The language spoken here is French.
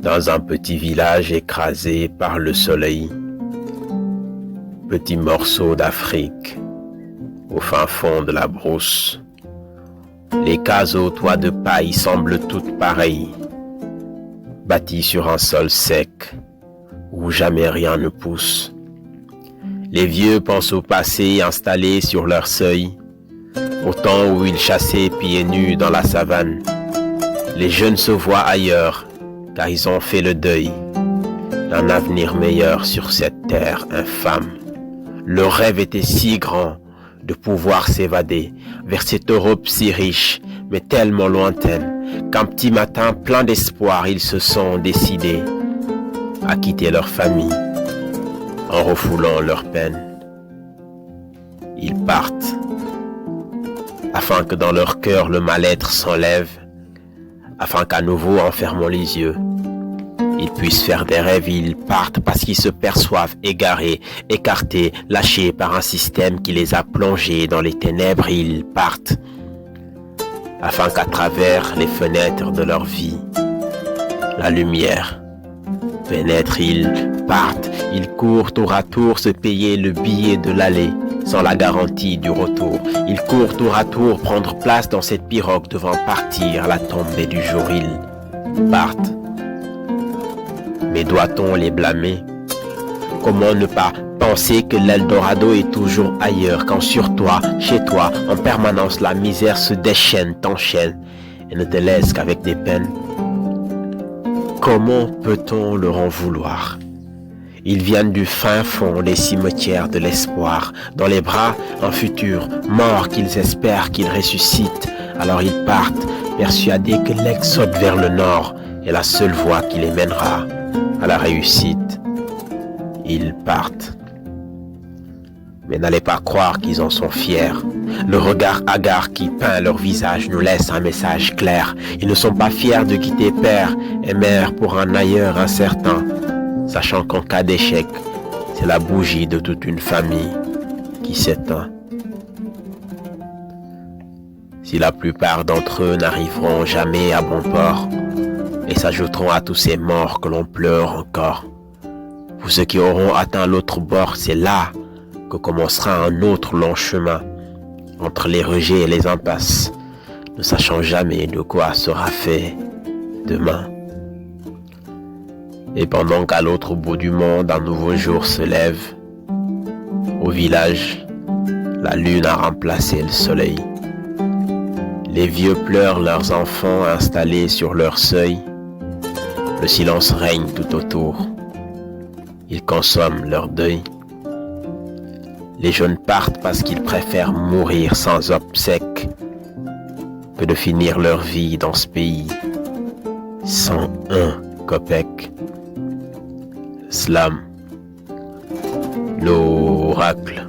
Dans un petit village écrasé par le soleil, petit morceau d'Afrique, au fin fond de la brousse, les cases aux toits de paille semblent toutes pareilles, bâties sur un sol sec, où jamais rien ne pousse. Les vieux pensent au passé installés sur leur seuil, au temps où ils chassaient pieds nus dans la savane. Les jeunes se voient ailleurs, car ils ont fait le deuil d'un avenir meilleur sur cette terre infâme. Le rêve était si grand de pouvoir s'évader vers cette Europe si riche, mais tellement lointaine, qu'un petit matin plein d'espoir, ils se sont décidés à quitter leur famille en refoulant leurs peines. Ils partent afin que dans leur cœur le mal-être s'enlève, afin qu'à nouveau, en fermant les yeux, ils puissent faire des rêves. Ils partent parce qu'ils se perçoivent égarés, écartés, lâchés par un système qui les a plongés dans les ténèbres. Ils partent afin qu'à travers les fenêtres de leur vie, la lumière pénètre. Ils partent, ils courent tour à tour se payer le billet de l'aller sans la garantie du retour. Ils courent tour à tour prendre place dans cette pirogue devant partir à la tombée du jour. Ils partent. Mais doit-on les blâmer? Comment ne pas penser que l'Eldorado est toujours ailleurs, quand sur toi, chez toi, en permanence la misère se déchaîne, t'enchaîne et ne te laisse qu'avec des peines? Comment peut-on leur en vouloir? Ils viennent du fin fond des cimetières de l'espoir, dans les bras un futur mort qu'ils espèrent qu'il ressuscite. Alors ils partent, persuadés que l'exode vers le nord est la seule voie qui les mènera à la réussite. Ils partent. Mais n'allez pas croire qu'ils en sont fiers. Le regard hagard qui peint leur visage nous laisse un message clair. Ils ne sont pas fiers de quitter père et mère pour un ailleurs incertain, sachant qu'en cas d'échec, c'est la bougie de toute une famille qui s'éteint. Si la plupart d'entre eux n'arriveront jamais à bon port et s'ajouteront à tous ces morts que l'on pleure encore, pour ceux qui auront atteint l'autre bord, c'est là que commencera un autre long chemin entre les rejets et les impasses, ne sachant jamais de quoi sera fait demain. Et pendant qu'à l'autre bout du monde un nouveau jour se lève, au village, la lune a remplacé le soleil. Les vieux pleurent leurs enfants installés sur leur seuil. Le silence règne tout autour. Ils consomment leur deuil. Les jeunes partent parce qu'ils préfèrent mourir sans obsèques que de finir leur vie dans ce pays sans un copec. Slam, l'oracle.